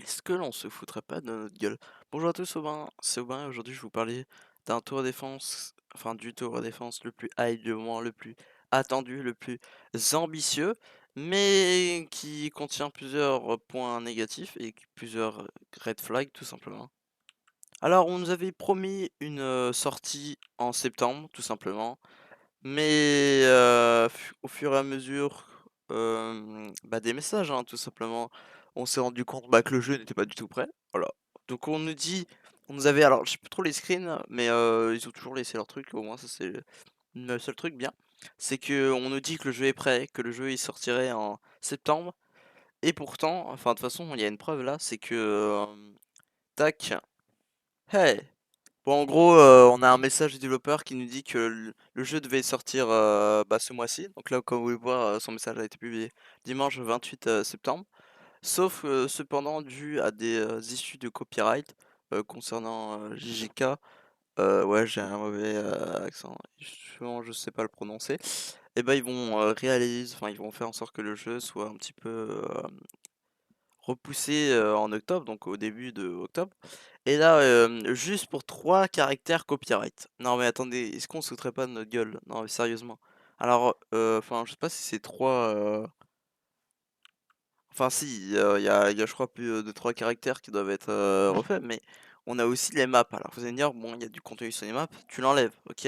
Est-ce que l'on se foutrait pas de notre gueule? Bonjour à tous, c'est Aubin et aujourd'hui je vais vous parler d'un tour à défense, enfin du tour à défense le plus hype du moment, le plus attendu, le plus ambitieux, mais qui contient plusieurs points négatifs et plusieurs red flags tout simplement. Alors on nous avait promis une sortie en septembre tout simplement, mais au fur et à mesure, des messages, hein, tout simplement, on s'est rendu compte, que le jeu n'était pas du tout prêt, voilà. Donc on nous avait alors je sais plus trop les screens, mais ils ont toujours laissé leur truc, au moins ça c'est le seul truc bien. C'est que on nous dit que le jeu est prêt, que le jeu il sortirait en septembre et pourtant, enfin de toute façon il y a une preuve là, c'est que, tac, hey! Bon, en gros, on a un message du développeur qui nous dit que le jeu devait sortir ce mois-ci. Donc là, comme vous pouvez voir, son message a été publié dimanche 28 septembre. Sauf cependant, dû à des issues de copyright concernant JJK, ouais, j'ai un mauvais accent, justement, je sais pas le prononcer. Et ben, ils vont réaliser, enfin, ils vont faire en sorte que le jeu soit un petit peu repoussé en octobre, donc au début de octobre. Et là, juste pour 3 caractères copyright. Non mais attendez, est-ce qu'on se foutrait pas de notre gueule? Non mais sérieusement. Alors, enfin je sais pas si c'est 3, enfin si, il y a je crois plus, de 3 caractères qui doivent être, refaits, mais on a aussi les maps. Alors vous allez me dire: «Bon, il y a du contenu sur les maps, tu l'enlèves, OK.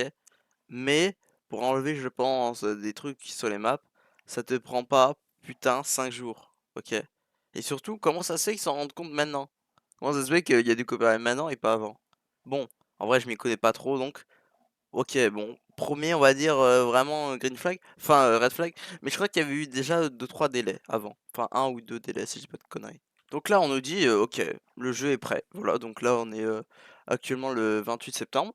Mais pour enlever, je pense, des trucs qui sur les maps, ça te prend pas, putain, 5 jours, OK? Et surtout, comment ça se fait qu'ils s'en rendent compte maintenant? Comment ça se fait qu'il y a du copyright maintenant et pas avant? Bon, en vrai, je m'y connais pas trop, donc OK, bon, 1er, on va dire, vraiment, green flag, enfin, red flag, mais je crois qu'il y avait eu déjà deux trois délais avant, enfin un ou 2 délais si je dis pas de conneries. Donc là, on nous dit, OK, le jeu est prêt. Voilà, donc là, on est, actuellement le 28 septembre.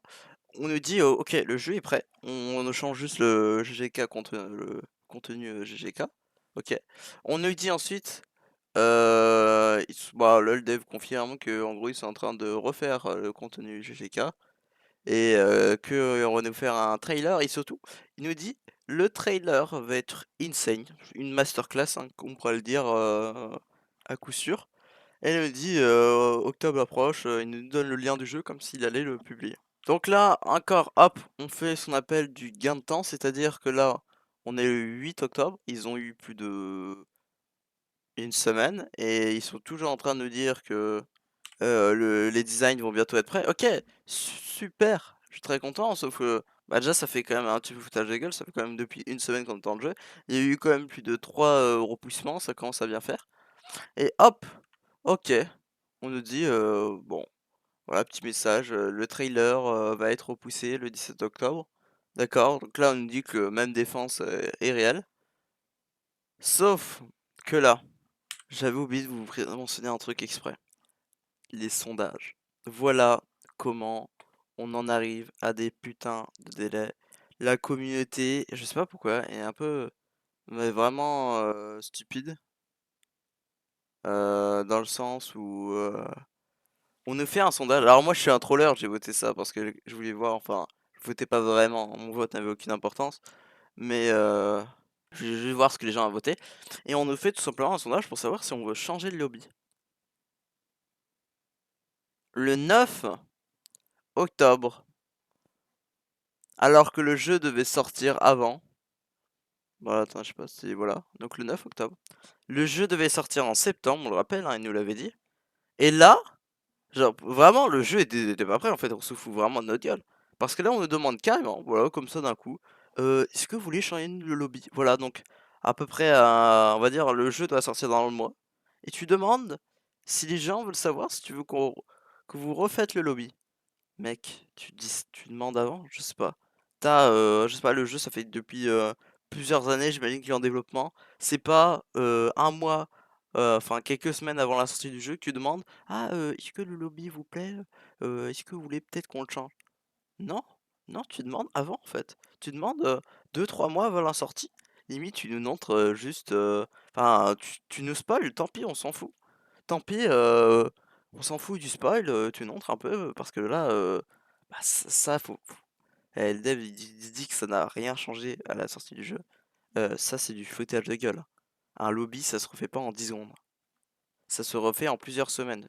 On nous dit, OK, le jeu est prêt. On change juste le GGK contre le contenu, GGK. OK. On nous dit ensuite, là, le dev confirme qu'en gros, ils sont en train de refaire, le contenu GGK et qu'on va nous faire un trailer et surtout, il nous dit: «Le trailer va être insane», une masterclass, hein, comme on pourrait le dire, à coup sûr. Elle me dit, octobre approche, il nous donne le lien du jeu comme s'il allait le publier. Donc là, encore, hop, on fait ce qu'on appelle du gain de temps, c'est-à-dire que là, on est le 8 octobre, ils ont eu plus de une semaine et ils sont toujours en train de nous dire que les designs vont bientôt être prêts. OK, super, je suis très content, sauf que, déjà ça fait quand même un petit peu foutage de gueule, ça fait quand même depuis une semaine qu'on attend le jeu. Il y a eu quand même plus de 3 repoussements, ça commence à bien faire et hop, OK, on nous dit, bon, voilà, petit message, le trailer, va être repoussé le 17 octobre. D'accord, donc là on nous dit que même défense, est réelle. Sauf que là, j'avais oublié de vous mentionner un truc exprès. Les sondages. Voilà comment on en arrive à des putains de délais. La communauté, je sais pas pourquoi, est un peu, mais vraiment stupide, dans le sens où on nous fait un sondage. Alors moi je suis un troller, j'ai voté ça parce que je voulais voir, enfin, je votais pas vraiment, mon vote n'avait aucune importance, mais je voulais juste voir ce que les gens ont voté. Et on nous fait tout simplement un sondage pour savoir si on veut changer de lobby. Le 9 octobre, alors que le jeu devait sortir avant. Voilà, attends, je sais pas si voilà, donc le 9 octobre. Le jeu devait sortir en septembre, on le rappelle, hein, il nous l'avait dit. Et là, genre vraiment le jeu était pas prêt en fait, on se fout vraiment de notre gueule. Parce que là on nous demande carrément, voilà, comme ça d'un coup, est-ce que vous voulez changer le lobby? Voilà, donc à peu près, on va dire le jeu doit sortir dans le mois. Et tu demandes si les gens veulent savoir si tu veux que vous refaites le lobby. Mec, tu demandes avant? Je sais pas. Je sais pas, le jeu ça fait depuis, plusieurs années, j'imagine qu'il est en développement. C'est pas, 1 mois, enfin quelques semaines avant la sortie du jeu que tu demandes: «Ah, est-ce que le lobby vous plaît? Est-ce que vous voulez peut-être qu'on le change?» Non, non, tu demandes avant en fait. Tu demandes, 2-3 mois avant la sortie. Limite tu nous montres, juste, enfin tu nous spoil, tant pis, on s'en fout. Tant pis, on s'en fout du spoil, tu montres un peu, parce que là, ça le dev il dit que ça n'a rien changé à la sortie du jeu. Ça c'est du foutage de gueule. Un lobby ça se refait pas en 10 secondes. ça se refait en plusieurs semaines.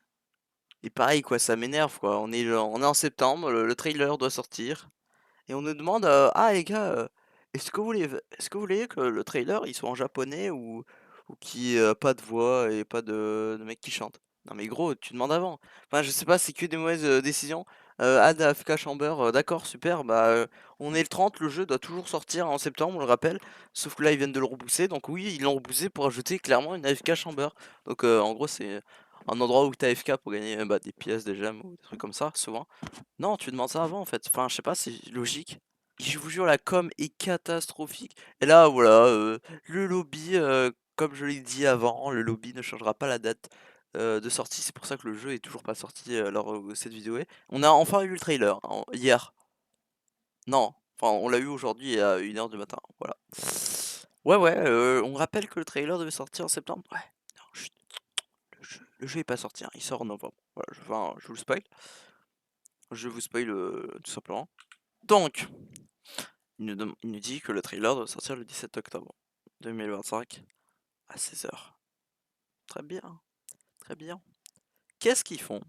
Et pareil, quoi, ça m'énerve, quoi. On est en septembre, le trailer doit sortir. Et on nous demande, ah les gars, est-ce que vous voulez que le trailer il soit en japonais ou qu'il y ait pas de voix et pas de mec qui chante? Non mais gros, tu demandes avant. Enfin, je sais pas, c'est que des mauvaises décisions. Ad AFK Chamber, d'accord, super, bah on est le 30, le jeu doit toujours sortir en septembre, on le rappelle. Sauf que là, ils viennent de le repousser, donc oui, ils l'ont repoussé pour ajouter clairement une AFK Chamber. Donc en gros, c'est un endroit où t'as AFK pour gagner bah, des pièces, des gemmes ou des trucs comme ça, souvent. Non, tu demandes ça avant en fait. Enfin, je sais pas, c'est logique. Je vous jure, la com est catastrophique. Et là, voilà, le lobby, comme je l'ai dit avant, le lobby ne changera pas la date de sortie. C'est pour ça que le jeu est toujours pas sorti alors où cette vidéo est. On a enfin eu le trailer hier. Non, enfin, on l'a eu aujourd'hui à 1 h du matin. Voilà. Ouais, ouais, on rappelle que le trailer devait sortir en septembre. Ouais, non, chut, le jeu est pas sorti, hein, il sort en novembre. Voilà, enfin, je vous le spoil. Je vous spoil tout simplement. Donc, il nous dit que le trailer doit sortir le 17 octobre 2025 à 16 h. Très bien, très bien. Qu'est-ce qu'ils font?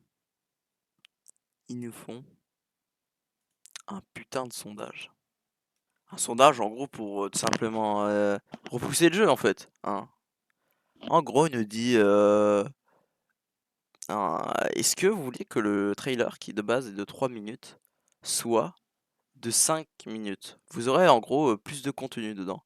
Ils nous font un putain de sondage. Un sondage en gros pour tout simplement repousser le jeu en fait, hein. En gros, il nous dit est-ce que vous voulez que le trailer qui de base est de 3 minutes soit de 5 minutes? Vous aurez en gros plus de contenu dedans.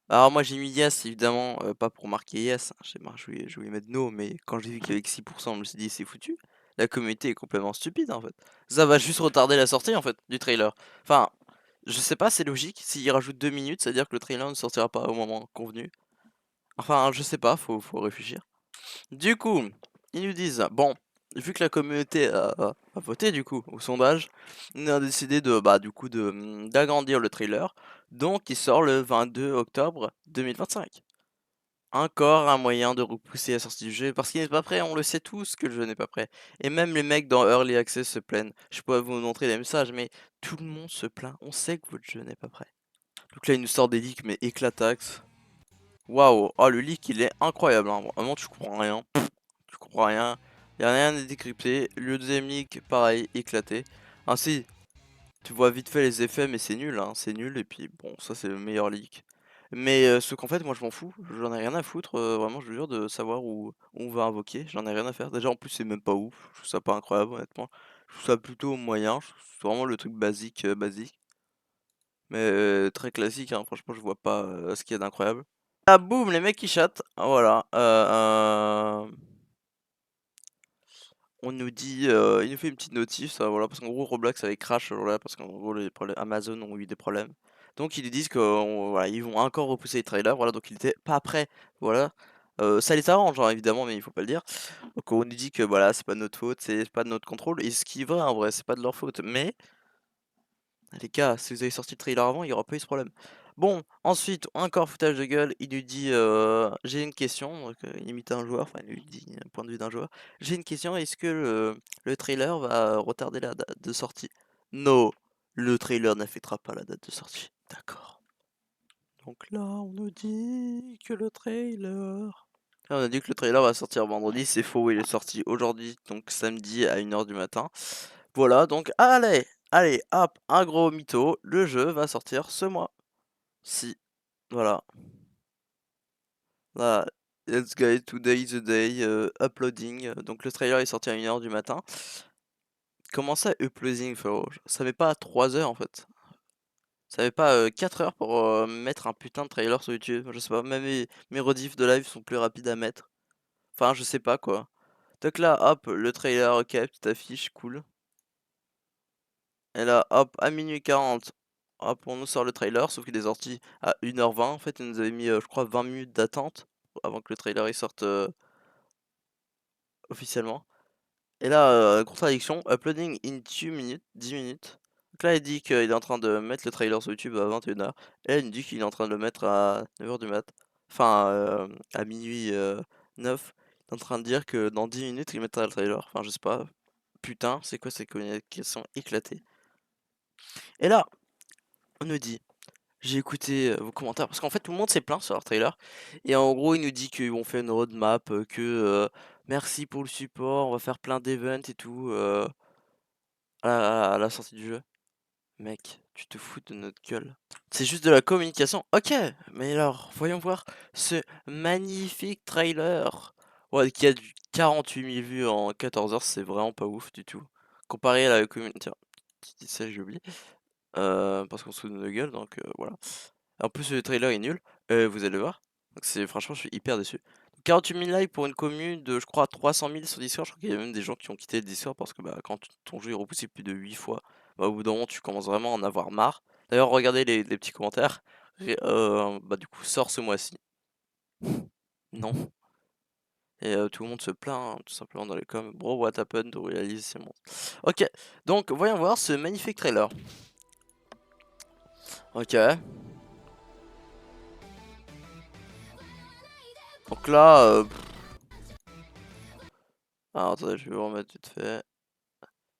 Alors moi j'ai mis yes évidemment, pas pour marquer yes, hein, je voulais mettre no, mais quand j'ai vu qu'il y avait que 6, je me suis dit: «C'est foutu». La communauté est complètement stupide en fait. Ça va juste retarder la sortie en fait du trailer. Enfin, je sais pas, c'est logique, s'ils rajoutent 2 minutes, c'est à dire que le trailer ne sortira pas au moment convenu. Enfin, je sais pas, faut réfléchir. Du coup, ils nous disent: «Bon, vu que la communauté a voté du coup au sondage, on a décidé de, bah, du coup d'agrandir le trailer, donc il sort le 22 octobre 2025». Encore un moyen de repousser la sortie du jeu parce qu'il n'est pas prêt, on le sait tous que le jeu n'est pas prêt. Et même les mecs dans Early Access se plaignent. Je pourrais vous montrer des messages, mais tout le monde se plaint. On sait que votre jeu n'est pas prêt. Donc là, il nous sort des leaks, mais éclatax. Waouh, oh le leak il est incroyable, hein. Vraiment, tu comprends rien. Tu comprends rien. Y a rien à décrypter. Le deuxième leak, pareil, éclaté. Ainsi, tu vois vite fait les effets, mais c'est nul, hein. C'est nul, et puis bon, ça c'est le meilleur leak. Mais ce qu'en fait, moi je m'en fous, j'en ai rien à foutre, vraiment, je vous jure, de savoir où on va invoquer, j'en ai rien à faire. Déjà, en plus, c'est même pas ouf, je trouve ça pas incroyable, honnêtement. Je trouve ça plutôt moyen, je trouve c'est vraiment le truc basique, basique. Mais très classique, hein, franchement, je vois pas ce qu'il y a d'incroyable. Ah, boum, les mecs qui chattent, voilà. On nous dit, il nous fait une petite notice, voilà, parce qu'en gros Roblox avait crash ce jour-là, parce qu'en gros les problèmes Amazon ont eu des problèmes. Donc ils lui disent que voilà, ils vont encore repousser les trailers, voilà, donc il était pas prêt, voilà. Ça les arrange, hein, évidemment, mais il faut pas le dire. Donc on nous dit que voilà, c'est pas de notre faute, c'est pas de notre contrôle, et ce qui est vrai en vrai, c'est pas de leur faute. Mais les gars, si vous avez sorti le trailer avant, il y aura pas eu ce problème. Bon, ensuite, encore foutage de gueule, il lui dit j'ai une question, donc il imite un joueur, enfin il lui dit un point de vue d'un joueur. J'ai une question, est-ce que le trailer va retarder la date de sortie? Non, le trailer n'affectera pas la date de sortie. D'accord. Donc là, on nous dit que le trailer. Là, on a dit que le trailer va sortir vendredi, c'est faux, il est sorti aujourd'hui, donc samedi à 1 h du matin. Voilà, donc allez, allez, hop, un gros mytho, le jeu va sortir ce mois. Si, voilà. Voilà. Let's go, today is the day, uploading. Donc le trailer est sorti à 1 h du matin. Comment ça, uploading, frérot? Ça met pas 3 heures en fait. Ça met pas 4 heures pour mettre un putain de trailer sur YouTube. Je sais pas, même mes rediffs de live sont plus rapides à mettre. Enfin, je sais pas quoi. Donc là, hop, le trailer, ok, petite affiche, cool. Et là, hop, à 12h40, hop, on nous sort le trailer, sauf qu'il est sorti à 1 h 20. En fait, il nous avait mis, je crois, 20 minutes d'attente avant que le trailer il sorte officiellement. Et là, contradiction, uploading in 2 minutes, 10 minutes. Donc là, il dit qu'il est en train de mettre le trailer sur YouTube à 21 h. Et là, il me dit qu'il est en train de le mettre à 9 h du mat. Enfin, à minuit 9. Il est en train de dire que dans 10 minutes, il mettra le trailer. Enfin, je sais pas. Putain, c'est quoi ces communications éclatées? Et là, on nous dit, j'ai écouté vos commentaires, parce qu'en fait, tout le monde s'est plaint sur leur trailer. Et en gros, il nous dit qu'ils vont faire une roadmap, que merci pour le support, on va faire plein d'events et tout à la sortie du jeu. Mec, tu te fous de notre gueule. C'est juste de la communication. Ok, mais alors, voyons voir ce magnifique trailer. Ouais, qui a du 48 000 vues en 14 heures, c'est vraiment pas ouf du tout. Comparé à la communauté. Tiens, qui dit ça, j'ai oublié. Parce qu'on se fout de nos gueules, donc voilà. En plus, le trailer est nul, vous allez voir. Donc franchement, je suis hyper déçu. 48 000 likes pour une commune de, je crois, 300 000 sur Discord. Je crois qu'il y a même des gens qui ont quitté le Discord parce que bah, quand ton jeu est repoussé plus de 8 fois, bah, au bout d'un moment, tu commences vraiment à en avoir marre. D'ailleurs, regardez les petits commentaires. Bah, du coup, sort ce mois-ci. Non. Et tout le monde se plaint, hein, tout simplement dans les coms. Bro, what happened to réalise, c'est bon. Ok, donc voyons voir ce magnifique trailer. Ok. Donc là, alors, attendez, je vais vous remettre vite fait.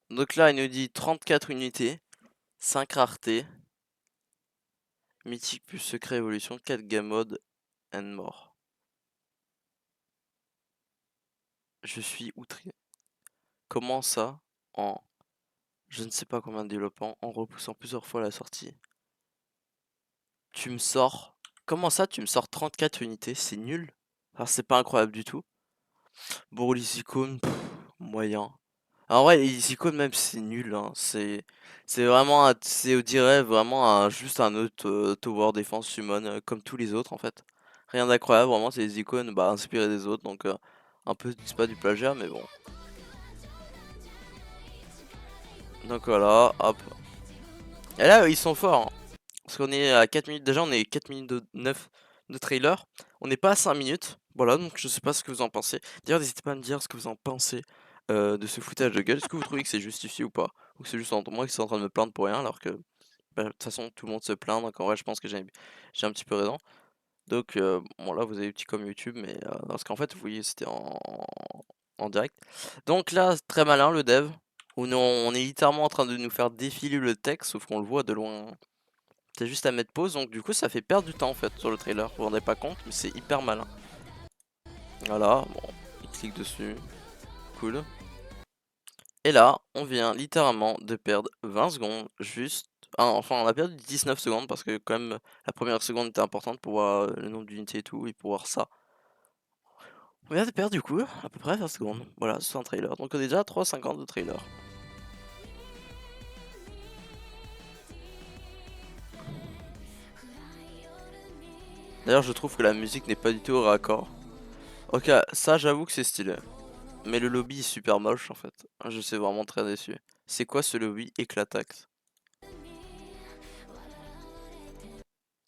Donc là, il nous dit 34 unités, 5 raretés, mythique plus secret évolution, 4 game mode and more. Je suis outré. Comment ça, en je ne sais pas combien de développement, en repoussant plusieurs fois la sortie, tu me sors. Comment ça, tu me sors 34 unités? C'est nul. Alors, c'est pas incroyable du tout. Bon, les icônes, moyen. En vrai, les icônes même c'est nul, hein. C'est vraiment c'est on dirait vraiment juste un autre tower defense summon comme tous les autres en fait. Rien d'incroyable, vraiment c'est des icônes bah, inspirées des autres donc un peu c'est pas du plagiat mais bon. Donc voilà, hop. Et là ils sont forts, hein. Parce qu'on est à 4 minutes déjà, on est 4 minutes 9 de trailer. On n'est pas à 5 minutes. Voilà, donc je sais pas ce que vous en pensez. D'ailleurs, n'hésitez pas à me dire ce que vous en pensez de ce foutage de gueule. Est-ce que vous trouvez que c'est justifié ou pas? Ou que c'est juste entre moi qui suis en train de me plaindre pour rien alors que bah, de toute façon tout le monde se plaint. Donc en vrai, je pense que j'ai un petit peu raison. Donc bon là, vous avez le petit comme YouTube, mais parce qu'en fait, vous voyez, c'était en direct. Donc là, très malin le dev. Où on est littéralement en train de nous faire défiler le texte, sauf qu'on le voit de loin. T'as juste à mettre pause, donc du coup ça fait perdre du temps en fait sur le trailer. Vous vous rendez pas compte, mais c'est hyper malin. Voilà, bon, il clique dessus, cool. Et là, on vient littéralement de perdre 20 secondes, juste... Ah, enfin, on a perdu 19 secondes parce que quand même la première seconde était importante pour voir le nombre d'unités et tout, et pour voir ça. On vient de perdre du coup à peu près 20 secondes. Voilà, c'est un trailer. Donc on est déjà à 3,50 de trailer. D'ailleurs, je trouve que la musique n'est pas du tout au raccord. Ok, ça j'avoue que c'est stylé. Mais le lobby est super moche en fait. Je suis vraiment très déçu. C'est quoi ce lobby éclataxe?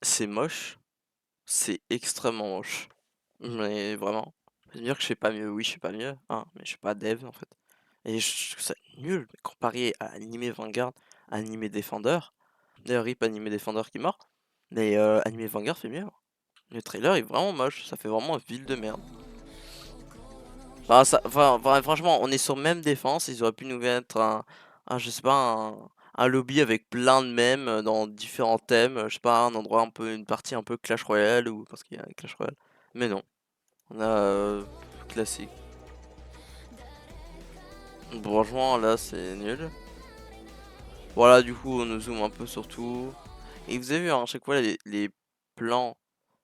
C'est moche. C'est extrêmement moche. Mais vraiment. Je veux dire que je fais pas mieux. Oui, je fais pas mieux. Hein, mais je suis pas dev en fait. Et je trouve ça nul. Mais comparé à Animé Vanguard, Animé Defender. D'ailleurs, RIP Animé Defender qui est mort. Mais Animé Vanguard fait mieux. Le trailer est vraiment moche. Ça fait vraiment une ville de merde. Franchement, on est sur même défense. Ils auraient pu nous mettre je sais pas, un lobby avec plein de mèmes dans différents thèmes. Je sais pas, un endroit un peu, une partie un peu Clash Royale ou parce qu'il y a un Clash Royale. Mais non, on a classique. Franchement, là, c'est nul. Voilà, du coup, on nous zoome un peu sur tout. Et vous avez vu, hein, à chaque fois, les plans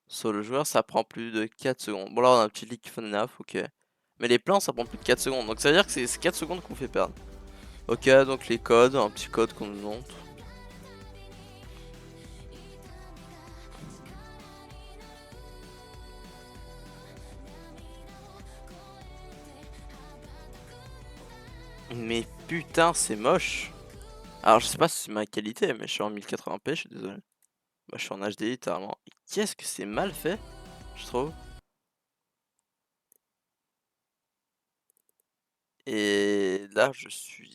sur le joueur, ça prend plus de 4 secondes. Bon, là, on a un petit leak FNAF, ok. Mais les plans, ça prend plus de 4 secondes. Donc, ça veut dire que c'est 4 secondes qu'on fait perdre. Ok, donc les codes, un petit code qu'on nous montre. Mais putain, c'est moche. Alors, je sais pas si c'est ma qualité, mais je suis en 1080p, je suis désolé. Bah, je suis en HD littéralement. Qu'est-ce que c'est mal fait, je trouve. Et là, je suis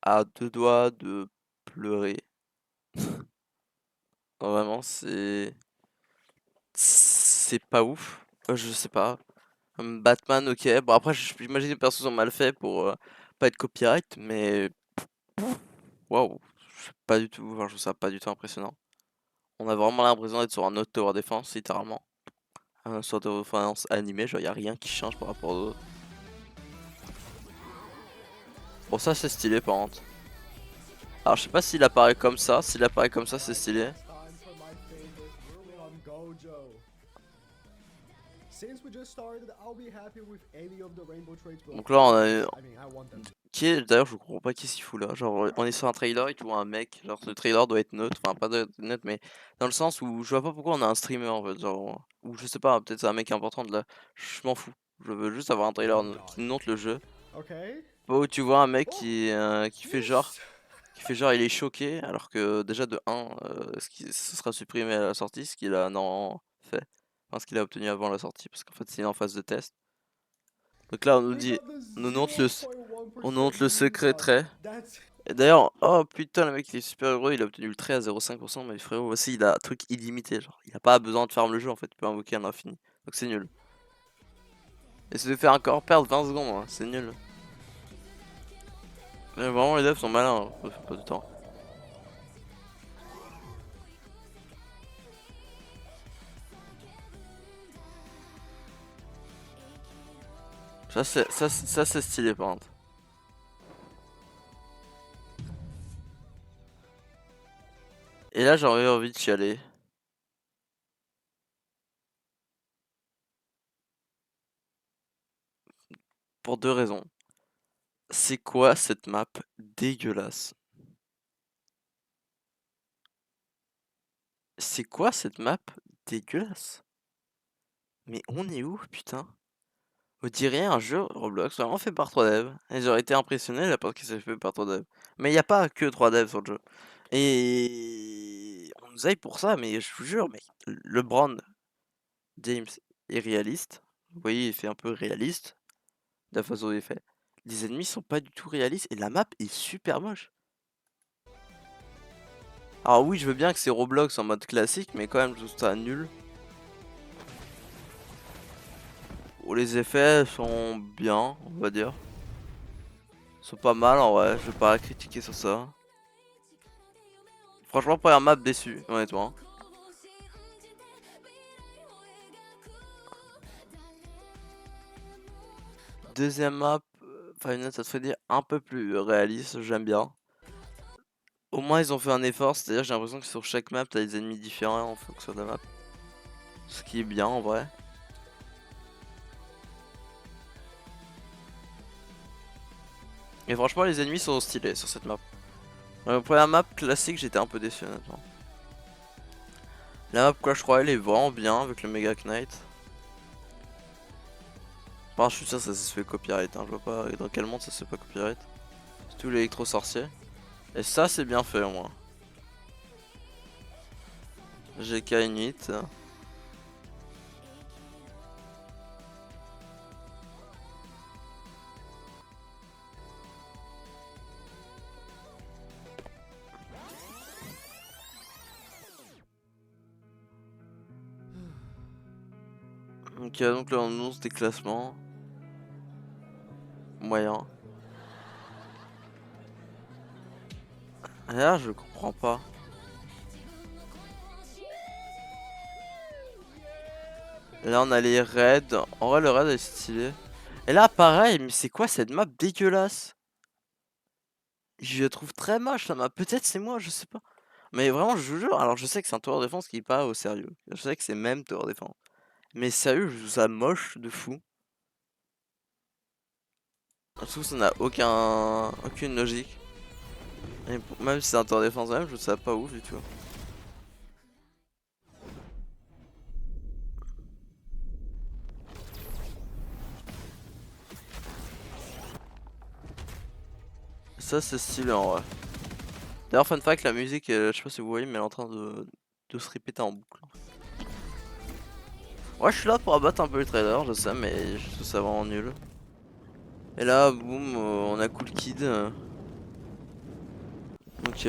à deux doigts de pleurer. Vraiment, c'est pas ouf. Je sais pas. Batman, ok. Bon, après, j'imagine que les persos sont mal faits pour pas être copyright, mais waouh, pas du tout. Enfin, je trouve ça pas du tout impressionnant. On a vraiment l'impression d'être sur un autre tower défense, littéralement. sorte de référence animée, genre y a rien qui change par rapport aux autres. Bon ça c'est stylé par contre. Alors je sais pas s'il apparaît comme ça, s'il apparaît comme ça c'est stylé. Donc là on a... Qui est... D'ailleurs je comprends pas qui s'y fout là, genre on est sur un trailer et tu vois un mec, genre ce trailer doit être neutre, enfin pas neutre mais dans le sens où je vois pas pourquoi on a un streamer en fait, genre... Ou je sais pas, peut-être c'est un mec important de là, je m'en fous. Je veux juste avoir un trailer qui nous montre le jeu. Pas où tu vois un mec qui fait genre... il est choqué alors que déjà de 1 ce sera supprimé à la sortie, ce qu'il a non fait. Enfin ce qu'il a obtenu avant la sortie parce qu'en fait c'est en phase de test. Donc là on nous dit, on nous montre le secret trait. Et d'ailleurs, oh putain le mec il est super heureux, il a obtenu le trait à 0,5% mais frérot aussi il a un truc illimité genre. Il a pas besoin de farm le jeu en fait, il peut invoquer à l'infini. Donc c'est nul. Et ça de faire encore perdre 20 secondes, hein. C'est nul. Mais vraiment les devs sont malins, hein. Pas du temps. Ça c'est stylé par contre. Et là j'aurais envie de chialer. Pour deux raisons. C'est quoi cette map dégueulasse? C'est quoi cette map dégueulasse? Mais on est où, putain? On dirait un jeu Roblox vraiment fait par 3 devs. Et j'aurais été impressionné là parce que c'est fait par 3 devs. Mais il n'y a pas que 3 devs sur le jeu. Et on nous aille pour ça, mais je vous jure, mais le brand James est réaliste. Vous voyez, il fait un peu réaliste de la façon dont il est fait. Les ennemis sont pas du tout réalistes et la map est super moche. Alors oui, je veux bien que c'est Roblox en mode classique, mais quand même, je trouve ça nul. Oh, les effets sont bien, on va dire. Ils sont pas mal en vrai, je vais pas critiquer sur ça. Franchement, première map déçu, honnêtement. Deuxième map, Five Nights at Freddy un peu plus réaliste, j'aime bien. Au moins ils ont fait un effort, c'est-à-dire j'ai l'impression que sur chaque map t'as des ennemis différents en fonction de la map. Ce qui est bien en vrai. Et franchement les ennemis sont stylés sur cette map. Première map classique j'étais un peu déçu honnêtement. La map Clash Royale est vraiment bien avec le Mega Knight. Enfin, je suis sûr que ça se fait copyright, hein. Je vois pas dans quel monde ça se fait pas copyright. C'est tout l'électro sorcier. Et ça c'est bien fait au moins. GK Init. Ok, donc là on annonce des classements. Moyen. Et là je comprends pas. Et là on a les raids. En vrai le raid est stylé. Et là pareil, mais c'est quoi cette map dégueulasse? Je la trouve très moche la map. Peut-être c'est moi, je sais pas. Mais vraiment je vous jure, alors je sais que c'est un tower défense qui est pas au sérieux. Je sais que c'est même tower défense. Mais sérieux, je trouve ça moche de fou. Je trouve que ça n'a aucune logique. Et même si c'est un tower défense même, je trouve ça pas ouf du tout. Ça c'est stylé en vrai. D'ailleurs fun fact, la musique, je sais pas si vous voyez, mais elle est en train de se répéter en boucle. Ouais, je suis là pour abattre un peu le trailer, je sais, mais je trouve ça vraiment nul. Et là, boum, on a Cool Kid. Donc,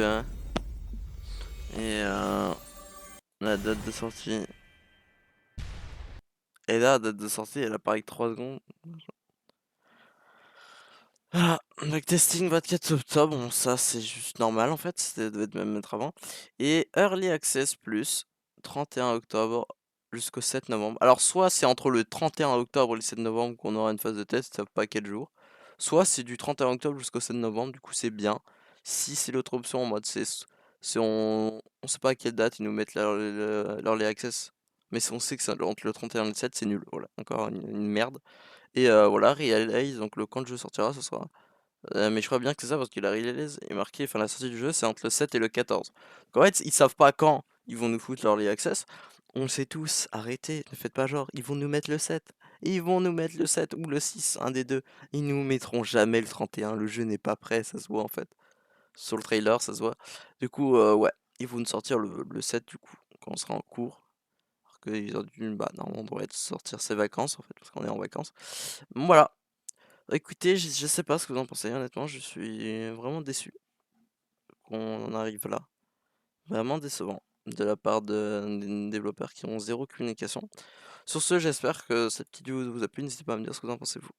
et la date de sortie. Et là, la date de sortie, elle apparaît que 3 secondes. Voilà, donc testing 24 octobre, bon ça c'est juste normal en fait, ça devait même mettre avant. Et Early Access Plus, 31 octobre jusqu'au 7 novembre. Alors soit c'est entre le 31 octobre et le 7 novembre qu'on aura une phase de test, ça pas quel jour. Soit c'est du 31 octobre jusqu'au 7 novembre, du coup c'est bien. Si c'est l'autre option en mode c'est on sait pas à quelle date ils nous mettent l'early access, mais si on sait que c'est entre le 31 et le 7, c'est nul. Voilà, encore une merde. Et voilà, Realize, donc le quand le jeu sortira, ce sera mais je crois bien que c'est ça parce que la release est marquée, enfin la sortie du jeu c'est entre le 7 et le 14. Donc en fait, ils savent pas quand ils vont nous foutre leur early access. On le sait tous, arrêtez, ne faites pas genre, ils vont nous mettre le 7. Ils vont nous mettre le 7 ou le 6, un des deux. Ils nous mettront jamais le 31, le jeu n'est pas prêt, ça se voit en fait. Sur le trailer, ça se voit. Du coup, ouais, ils vont nous sortir le 7 du coup, quand on sera en cours. Alors qu'ils ont dû, bah normalement on devrait être sortir ses vacances en fait, parce qu'on est en vacances. Bon, voilà. Écoutez, je sais pas ce que vous en pensez, honnêtement, je suis vraiment déçu qu'on en arrive là. Vraiment décevant de la part des développeurs qui ont zéro communication. Sur ce, j'espère que cette vidéo vous a plu, n'hésitez pas à me dire ce que vous en pensez vous.